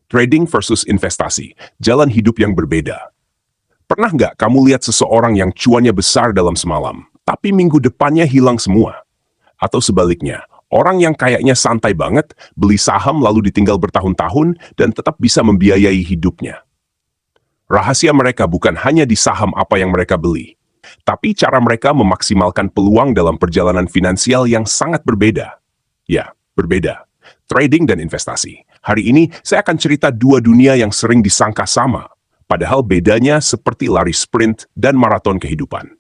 Trading versus investasi, jalan hidup yang berbeda. Pernah nggak kamu lihat seseorang yang cuannya besar dalam semalam, tapi minggu depannya hilang semua? Atau sebaliknya, orang yang kayaknya santai banget, beli saham lalu ditinggal bertahun-tahun dan tetap bisa membiayai hidupnya. Rahasia mereka bukan hanya di saham apa yang mereka beli, tapi cara mereka memaksimalkan peluang dalam perjalanan finansial yang sangat berbeda. Ya, berbeda. Trading dan investasi. Hari ini saya akan cerita dua dunia yang sering disangka sama, padahal bedanya seperti lari sprint dan maraton kehidupan.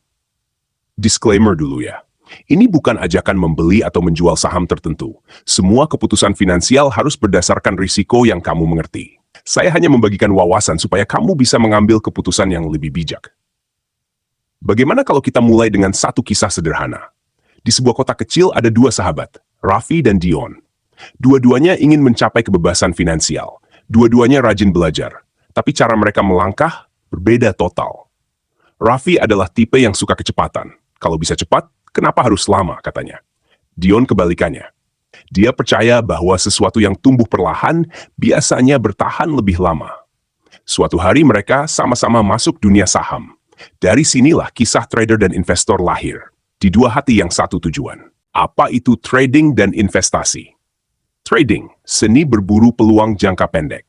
Disclaimer dulu ya. Ini bukan ajakan membeli atau menjual saham tertentu. Semua keputusan finansial harus berdasarkan risiko yang kamu mengerti. Saya hanya membagikan wawasan supaya kamu bisa mengambil keputusan yang lebih bijak. Bagaimana kalau kita mulai dengan satu kisah sederhana? Di sebuah kota kecil ada dua sahabat, Raffi dan Dion. Dua-duanya ingin mencapai kebebasan finansial. Dua-duanya rajin belajar. Tapi cara mereka melangkah berbeda total. Raffi adalah tipe yang suka kecepatan. Kalau bisa cepat, kenapa harus lama, katanya. Dion kebalikannya. Dia percaya bahwa sesuatu yang tumbuh perlahan biasanya bertahan lebih lama. Suatu hari mereka sama-sama masuk dunia saham. Dari sinilah kisah trader dan investor lahir. Di dua hati yang satu tujuan. Apa itu trading dan investasi? Trading, seni berburu peluang jangka pendek.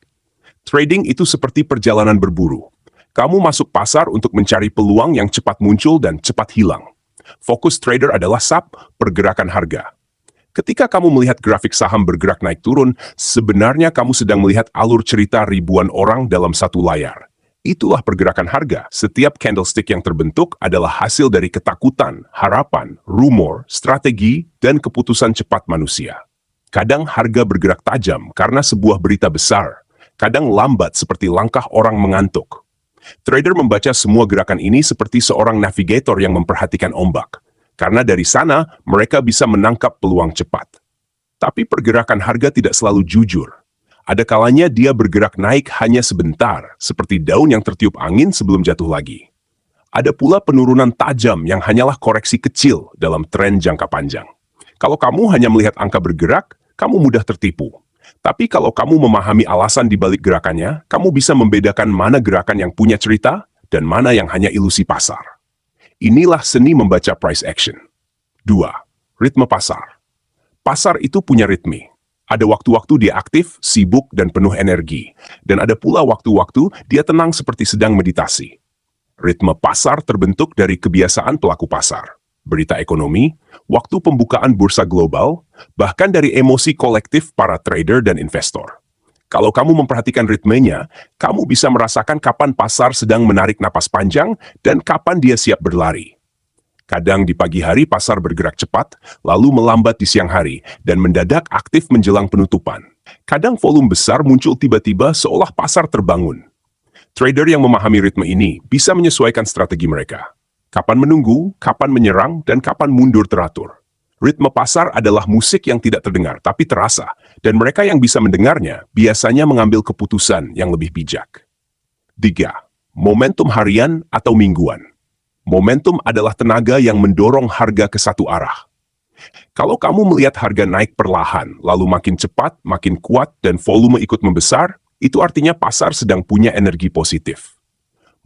Trading itu seperti perjalanan berburu. Kamu masuk pasar untuk mencari peluang yang cepat muncul dan cepat hilang. Fokus trader adalah pergerakan harga. Ketika kamu melihat grafik saham bergerak naik turun, sebenarnya kamu sedang melihat alur cerita ribuan orang dalam satu layar. Itulah pergerakan harga. Setiap candlestick yang terbentuk adalah hasil dari ketakutan, harapan, rumor, strategi, dan keputusan cepat manusia. Kadang harga bergerak tajam karena sebuah berita besar. Kadang lambat seperti langkah orang mengantuk. Trader membaca semua gerakan ini seperti seorang navigator yang memperhatikan ombak. Karena dari sana, mereka bisa menangkap peluang cepat. Tapi pergerakan harga tidak selalu jujur. Ada kalanya dia bergerak naik hanya sebentar, seperti daun yang tertiup angin sebelum jatuh lagi. Ada pula penurunan tajam yang hanyalah koreksi kecil dalam tren jangka panjang. Kalau kamu hanya melihat angka bergerak, kamu mudah tertipu. Tapi kalau kamu memahami alasan di balik gerakannya, kamu bisa membedakan mana gerakan yang punya cerita dan mana yang hanya ilusi pasar. Inilah seni membaca price action. 2. Ritme pasar. Pasar itu punya ritme. Ada waktu-waktu dia aktif, sibuk, dan penuh energi. Dan ada pula waktu-waktu dia tenang seperti sedang meditasi. Ritme pasar terbentuk dari kebiasaan pelaku pasar, berita ekonomi, waktu pembukaan bursa global, bahkan dari emosi kolektif para trader dan investor. Kalau kamu memperhatikan ritmenya, kamu bisa merasakan kapan pasar sedang menarik napas panjang dan kapan dia siap berlari. Kadang di pagi hari pasar bergerak cepat, lalu melambat di siang hari, dan mendadak aktif menjelang penutupan. Kadang volume besar muncul tiba-tiba seolah pasar terbangun. Trader yang memahami ritme ini bisa menyesuaikan strategi mereka. Kapan menunggu, kapan menyerang, dan kapan mundur teratur. Ritme pasar adalah musik yang tidak terdengar tapi terasa, dan mereka yang bisa mendengarnya biasanya mengambil keputusan yang lebih bijak. 3. Momentum harian atau mingguan. Momentum adalah tenaga yang mendorong harga ke satu arah. Kalau kamu melihat harga naik perlahan, lalu makin cepat, makin kuat, dan volume ikut membesar, itu artinya pasar sedang punya energi positif.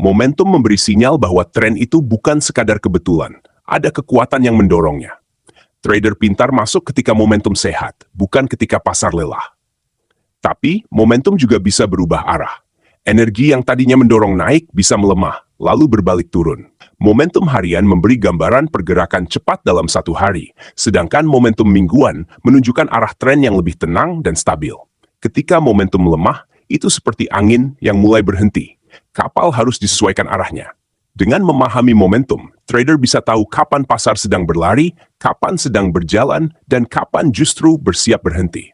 Momentum memberi sinyal bahwa tren itu bukan sekadar kebetulan, ada kekuatan yang mendorongnya. Trader pintar masuk ketika momentum sehat, bukan ketika pasar lelah. Tapi, momentum juga bisa berubah arah. Energi yang tadinya mendorong naik bisa melemah, lalu berbalik turun. Momentum harian memberi gambaran pergerakan cepat dalam satu hari, sedangkan momentum mingguan menunjukkan arah tren yang lebih tenang dan stabil. Ketika momentum lemah, itu seperti angin yang mulai berhenti. Kapal harus disesuaikan arahnya. Dengan memahami momentum, trader bisa tahu kapan pasar sedang berlari, kapan sedang berjalan, dan kapan justru bersiap berhenti.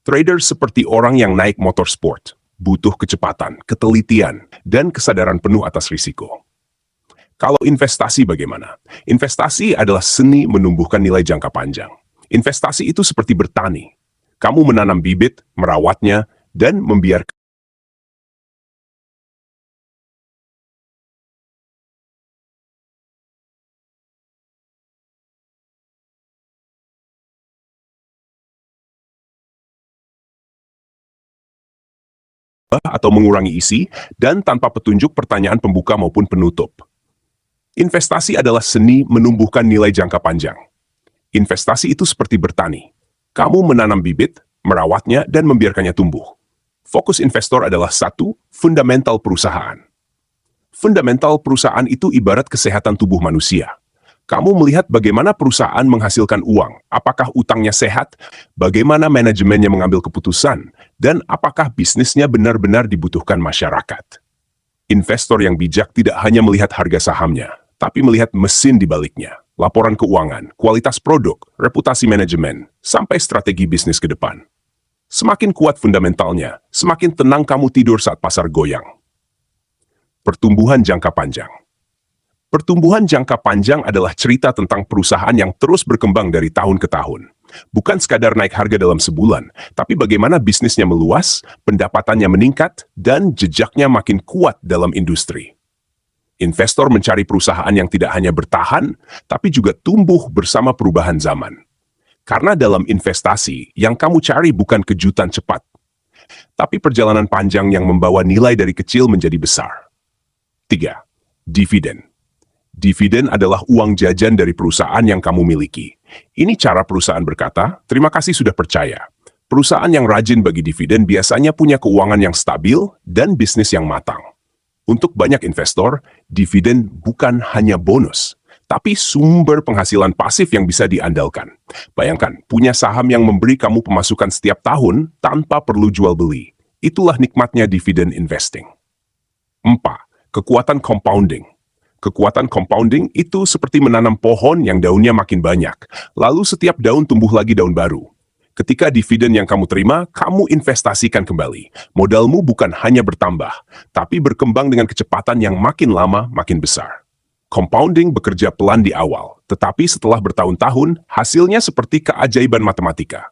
Trader seperti orang yang naik motor sport, butuh kecepatan, ketelitian, dan kesadaran penuh atas risiko. Kalau investasi bagaimana? Investasi adalah seni menumbuhkan nilai jangka panjang. Investasi itu seperti bertani. Kamu menanam bibit, merawatnya, dan membiarkan atau mengurangi isi, dan tanpa petunjuk pertanyaan pembuka maupun penutup. Investasi adalah seni menumbuhkan nilai jangka panjang. Investasi itu seperti bertani. Kamu menanam bibit, merawatnya, dan membiarkannya tumbuh. Fokus investor adalah satu, fundamental perusahaan. Fundamental perusahaan itu ibarat kesehatan tubuh manusia. Kamu melihat bagaimana perusahaan menghasilkan uang, apakah utangnya sehat, bagaimana manajemennya mengambil keputusan, dan apakah bisnisnya benar-benar dibutuhkan masyarakat. Investor yang bijak tidak hanya melihat harga sahamnya, tapi melihat mesin di baliknya, laporan keuangan, kualitas produk, reputasi manajemen, sampai strategi bisnis ke depan. Semakin kuat fundamentalnya, semakin tenang kamu tidur saat pasar goyang. Pertumbuhan jangka panjang. Pertumbuhan jangka panjang adalah cerita tentang perusahaan yang terus berkembang dari tahun ke tahun. Bukan sekadar naik harga dalam sebulan, tapi bagaimana bisnisnya meluas, pendapatannya meningkat, dan jejaknya makin kuat dalam industri. Investor mencari perusahaan yang tidak hanya bertahan, tapi juga tumbuh bersama perubahan zaman. Karena dalam investasi, yang kamu cari bukan kejutan cepat, tapi perjalanan panjang yang membawa nilai dari kecil menjadi besar. 3. Dividen. Dividen adalah uang jajan dari perusahaan yang kamu miliki. Ini cara perusahaan berkata, terima kasih sudah percaya. Perusahaan yang rajin bagi dividen biasanya punya keuangan yang stabil dan bisnis yang matang. Untuk banyak investor, dividen bukan hanya bonus, tapi sumber penghasilan pasif yang bisa diandalkan. Bayangkan, punya saham yang memberi kamu pemasukan setiap tahun tanpa perlu jual beli. Itulah nikmatnya dividen investing. 4. Kekuatan compounding. Kekuatan compounding itu seperti menanam pohon yang daunnya makin banyak, lalu setiap daun tumbuh lagi daun baru. Ketika dividen yang kamu terima, kamu investasikan kembali. Modalmu bukan hanya bertambah, tapi berkembang dengan kecepatan yang makin lama makin besar. Compounding bekerja pelan di awal, tetapi setelah bertahun-tahun, hasilnya seperti keajaiban matematika.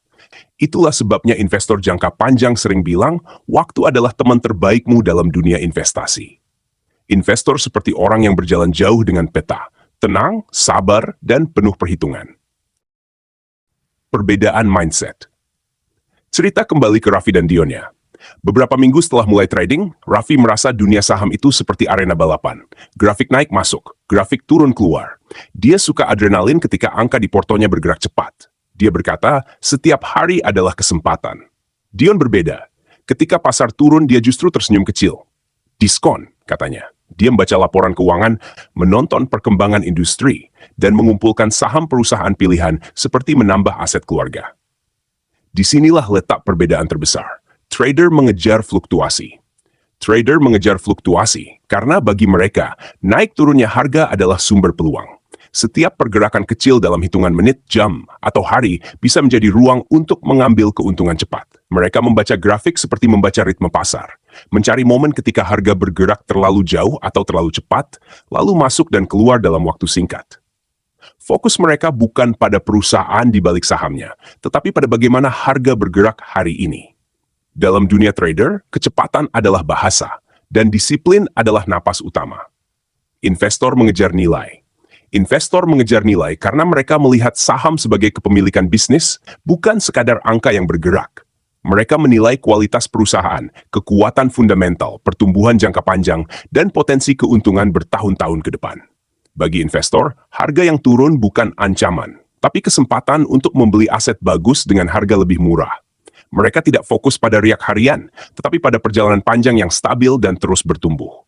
Itulah sebabnya investor jangka panjang sering bilang, waktu adalah teman terbaikmu dalam dunia investasi. Investor seperti orang yang berjalan jauh dengan peta, tenang, sabar, dan penuh perhitungan. Perbedaan mindset. Cerita kembali ke Raffi dan Dionnya. Beberapa minggu setelah mulai trading, Raffi merasa dunia saham itu seperti arena balapan. Grafik naik masuk, grafik turun keluar. Dia suka adrenalin ketika angka di portonya bergerak cepat. Dia berkata, setiap hari adalah kesempatan. Dion berbeda. Ketika pasar turun, dia justru tersenyum kecil. Diskon, katanya. Dia membaca laporan keuangan, menonton perkembangan industri, dan mengumpulkan saham perusahaan pilihan seperti menambah aset keluarga. Disinilah letak perbedaan terbesar. Trader mengejar fluktuasi. Trader mengejar fluktuasi karena bagi mereka, naik turunnya harga adalah sumber peluang. Setiap pergerakan kecil dalam hitungan menit, jam, atau hari bisa menjadi ruang untuk mengambil keuntungan cepat. Mereka membaca grafik seperti membaca ritme pasar. Mencari momen ketika harga bergerak terlalu jauh atau terlalu cepat, lalu masuk dan keluar dalam waktu singkat. Fokus mereka bukan pada perusahaan di balik sahamnya, tetapi pada bagaimana harga bergerak hari ini. Dalam dunia trader, kecepatan adalah bahasa, dan disiplin adalah napas utama. Investor mengejar nilai. Investor mengejar nilai karena mereka melihat saham sebagai kepemilikan bisnis, bukan sekadar angka yang bergerak. Mereka menilai kualitas perusahaan, kekuatan fundamental, pertumbuhan jangka panjang, dan potensi keuntungan bertahun-tahun ke depan. Bagi investor, harga yang turun bukan ancaman, tapi kesempatan untuk membeli aset bagus dengan harga lebih murah. Mereka tidak fokus pada riak harian, tetapi pada perjalanan panjang yang stabil dan terus bertumbuh.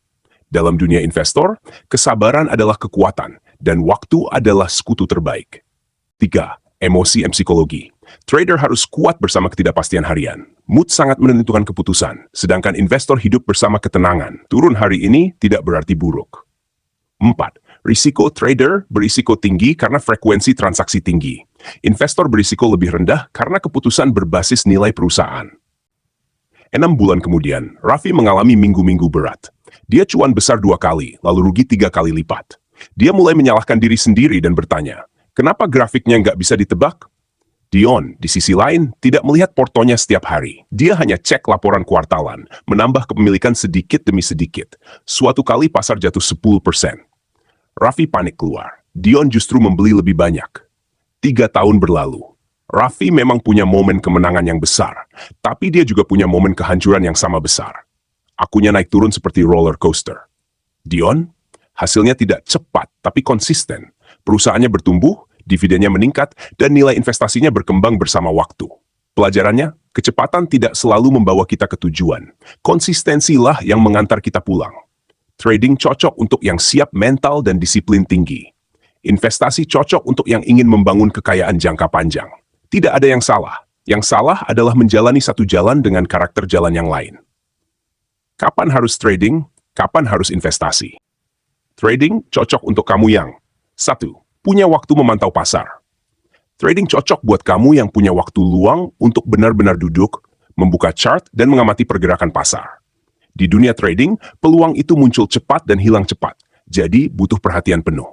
Dalam dunia investor, kesabaran adalah kekuatan, dan waktu adalah sekutu terbaik. 3. Emosi dan psikologi. Trader harus kuat bersama ketidakpastian harian. Mood sangat menentukan keputusan, sedangkan investor hidup bersama ketenangan. Turun hari ini tidak berarti buruk. 4. Risiko. Trader berisiko tinggi karena frekuensi transaksi tinggi. Investor berisiko lebih rendah karena keputusan berbasis nilai perusahaan. 6 bulan kemudian, Raffi mengalami minggu-minggu berat. Dia cuan besar 2 kali, lalu rugi 3 kali lipat. Dia mulai menyalahkan diri sendiri dan bertanya, kenapa grafiknya nggak bisa ditebak? Dion, di sisi lain, tidak melihat portonya setiap hari. Dia hanya cek laporan kuartalan, menambah kepemilikan sedikit demi sedikit. Suatu kali pasar jatuh 10%. Raffi panik keluar. Dion justru membeli lebih banyak. 3 tahun berlalu. Raffi memang punya momen kemenangan yang besar, tapi dia juga punya momen kehancuran yang sama besar. Akunya naik turun seperti roller coaster. Dion, hasilnya tidak cepat tapi konsisten. Perusahaannya bertumbuh, dividennya meningkat, dan nilai investasinya berkembang bersama waktu. Pelajarannya, kecepatan tidak selalu membawa kita ke tujuan. Konsistensilah yang mengantar kita pulang. Trading cocok untuk yang siap mental dan disiplin tinggi. Investasi cocok untuk yang ingin membangun kekayaan jangka panjang. Tidak ada yang salah. Yang salah adalah menjalani satu jalan dengan karakter jalan yang lain. Kapan harus trading? Kapan harus investasi? Trading cocok untuk kamu yang 1. Punya waktu memantau pasar. Trading cocok buat kamu yang punya waktu luang untuk benar-benar duduk, membuka chart, dan mengamati pergerakan pasar. Di dunia trading, peluang itu muncul cepat dan hilang cepat, jadi butuh perhatian penuh.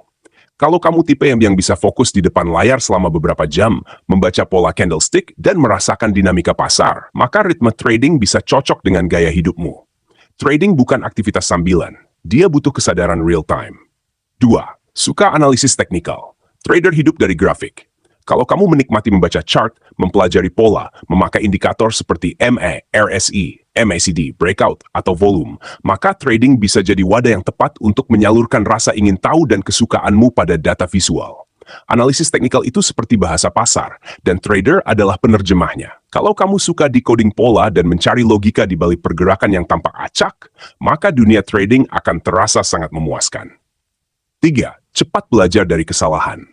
Kalau kamu tipe yang bisa fokus di depan layar selama beberapa jam, membaca pola candlestick, dan merasakan dinamika pasar, maka ritme trading bisa cocok dengan gaya hidupmu. Trading bukan aktivitas sambilan, dia butuh kesadaran real time. 2. Suka analisis teknikal. Trader hidup dari grafik. Kalau kamu menikmati membaca chart, mempelajari pola, memakai indikator seperti MA, RSI, MACD, breakout, atau volume, maka trading bisa jadi wadah yang tepat untuk menyalurkan rasa ingin tahu dan kesukaanmu pada data visual. Analisis teknikal itu seperti bahasa pasar, dan trader adalah penerjemahnya. Kalau kamu suka decoding pola dan mencari logika di balik pergerakan yang tampak acak, maka dunia trading akan terasa sangat memuaskan. 3. Cepat belajar dari kesalahan.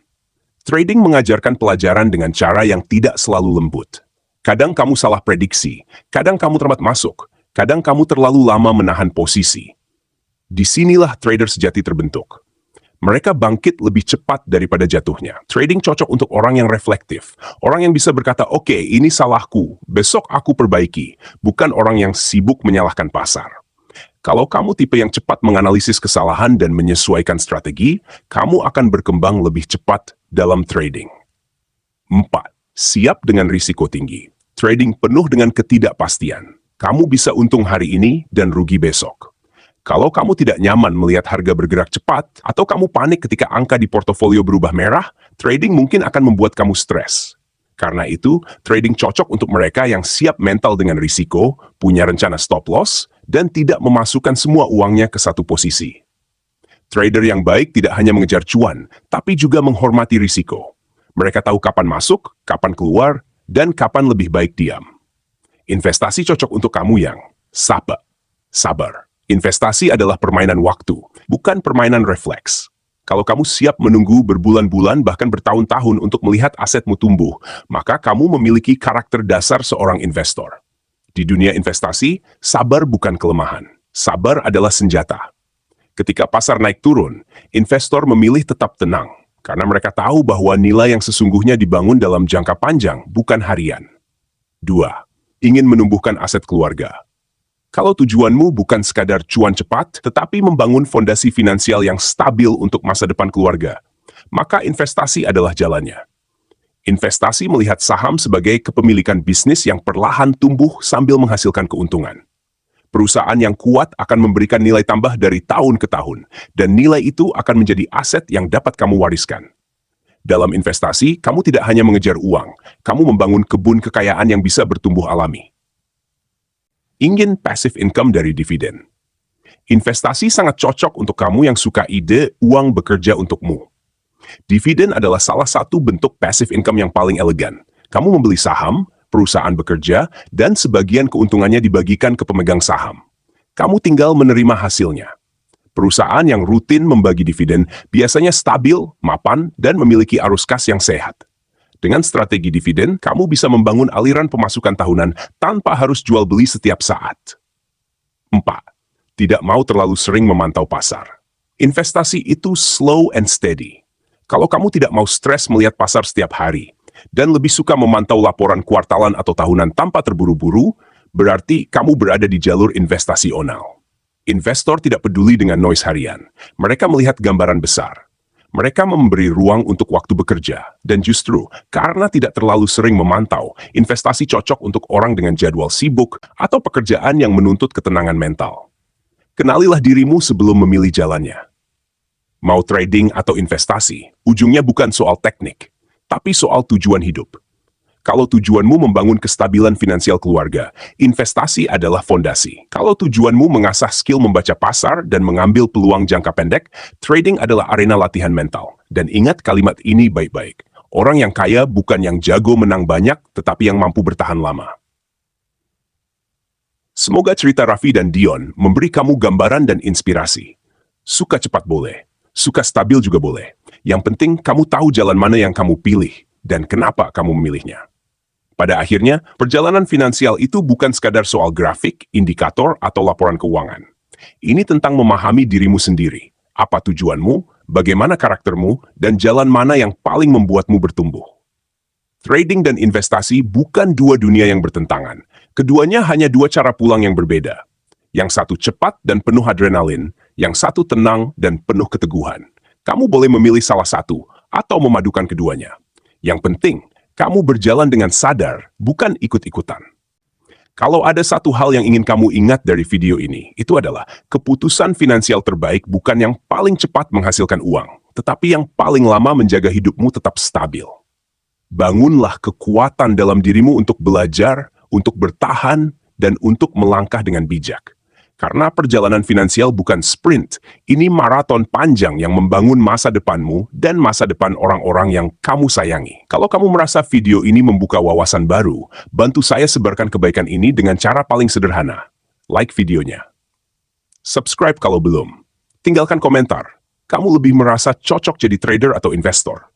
Trading mengajarkan pelajaran dengan cara yang tidak selalu lembut. Kadang kamu salah prediksi, kadang kamu terlambat masuk, kadang kamu terlalu lama menahan posisi. Disinilah trader sejati terbentuk. Mereka bangkit lebih cepat daripada jatuhnya. Trading cocok untuk orang yang reflektif, orang yang bisa berkata, oke, ini salahku, besok aku perbaiki, bukan orang yang sibuk menyalahkan pasar. Kalau kamu tipe yang cepat menganalisis kesalahan dan menyesuaikan strategi, kamu akan berkembang lebih cepat dalam trading. 4. Siap dengan risiko tinggi. Trading penuh dengan ketidakpastian. Kamu bisa untung hari ini dan rugi besok. Kalau kamu tidak nyaman melihat harga bergerak cepat, atau kamu panik ketika angka di portofolio berubah merah, trading mungkin akan membuat kamu stres. Karena itu, trading cocok untuk mereka yang siap mental dengan risiko, punya rencana stop loss, dan tidak memasukkan semua uangnya ke satu posisi. Trader yang baik tidak hanya mengejar cuan, tapi juga menghormati risiko. Mereka tahu kapan masuk, kapan keluar, dan kapan lebih baik diam. Investasi cocok untuk kamu yang sabar. Investasi adalah permainan waktu, bukan permainan refleks. Kalau kamu siap menunggu berbulan-bulan bahkan bertahun-tahun untuk melihat asetmu tumbuh, maka kamu memiliki karakter dasar seorang investor. Di dunia investasi, sabar bukan kelemahan. Sabar adalah senjata. Ketika pasar naik turun, investor memilih tetap tenang, karena mereka tahu bahwa nilai yang sesungguhnya dibangun dalam jangka panjang, bukan harian. 2. Ingin menumbuhkan aset keluarga. Kalau tujuanmu bukan sekadar cuan cepat, tetapi membangun fondasi finansial yang stabil untuk masa depan keluarga, maka investasi adalah jalannya. Investasi melihat saham sebagai kepemilikan bisnis yang perlahan tumbuh sambil menghasilkan keuntungan. Perusahaan yang kuat akan memberikan nilai tambah dari tahun ke tahun, dan nilai itu akan menjadi aset yang dapat kamu wariskan. Dalam investasi, kamu tidak hanya mengejar uang, kamu membangun kebun kekayaan yang bisa bertumbuh alami. Ingin passive income dari dividen. Investasi sangat cocok untuk kamu yang suka ide uang bekerja untukmu. Dividen adalah salah satu bentuk passive income yang paling elegan. Kamu membeli saham, perusahaan bekerja, dan sebagian keuntungannya dibagikan ke pemegang saham. Kamu tinggal menerima hasilnya. Perusahaan yang rutin membagi dividen biasanya stabil, mapan, dan memiliki arus kas yang sehat. Dengan strategi dividen, kamu bisa membangun aliran pemasukan tahunan tanpa harus jual beli setiap saat. 4. Tidak mau terlalu sering memantau pasar. Investasi itu slow and steady. Kalau kamu tidak mau stres melihat pasar setiap hari, dan lebih suka memantau laporan kuartalan atau tahunan tanpa terburu-buru, berarti kamu berada di jalur investasi onal. Investor tidak peduli dengan noise harian. Mereka melihat gambaran besar. Mereka memberi ruang untuk waktu bekerja, dan justru karena tidak terlalu sering memantau, investasi cocok untuk orang dengan jadwal sibuk atau pekerjaan yang menuntut ketenangan mental. Kenalilah dirimu sebelum memilih jalannya. Mau trading atau investasi, ujungnya bukan soal teknik, tapi soal tujuan hidup. Kalau tujuanmu membangun kestabilan finansial keluarga, investasi adalah fondasi. Kalau tujuanmu mengasah skill membaca pasar dan mengambil peluang jangka pendek, trading adalah arena latihan mental. Dan ingat kalimat ini baik-baik. Orang yang kaya bukan yang jago menang banyak, tetapi yang mampu bertahan lama. Semoga cerita Raffi dan Dion memberi kamu gambaran dan inspirasi. Suka cepat boleh, suka stabil juga boleh. Yang penting kamu tahu jalan mana yang kamu pilih dan kenapa kamu memilihnya. Pada akhirnya, perjalanan finansial itu bukan sekadar soal grafik, indikator, atau laporan keuangan. Ini tentang memahami dirimu sendiri, apa tujuanmu, bagaimana karaktermu, dan jalan mana yang paling membuatmu bertumbuh. Trading dan investasi bukan dua dunia yang bertentangan. Keduanya hanya dua cara pulang yang berbeda. Yang satu cepat dan penuh adrenalin, yang satu tenang dan penuh keteguhan. Kamu boleh memilih salah satu atau memadukan keduanya. Yang penting, kamu berjalan dengan sadar, bukan ikut-ikutan. Kalau ada satu hal yang ingin kamu ingat dari video ini, itu adalah keputusan finansial terbaik bukan yang paling cepat menghasilkan uang, tetapi yang paling lama menjaga hidupmu tetap stabil. Bangunlah kekuatan dalam dirimu untuk belajar, untuk bertahan, dan untuk melangkah dengan bijak. Karena perjalanan finansial bukan sprint, ini maraton panjang yang membangun masa depanmu dan masa depan orang-orang yang kamu sayangi. Kalau kamu merasa video ini membuka wawasan baru, bantu saya sebarkan kebaikan ini dengan cara paling sederhana. Like videonya. Subscribe kalau belum. Tinggalkan komentar. Kamu lebih merasa cocok jadi trader atau investor.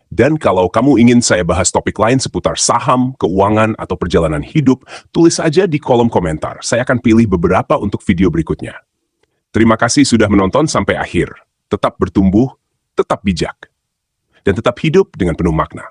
Dan kalau kamu ingin saya bahas topik lain seputar saham, keuangan, atau perjalanan hidup, tulis saja di kolom komentar. Saya akan pilih beberapa untuk video berikutnya. Terima kasih sudah menonton sampai akhir. Tetap bertumbuh, tetap bijak, dan tetap hidup dengan penuh makna.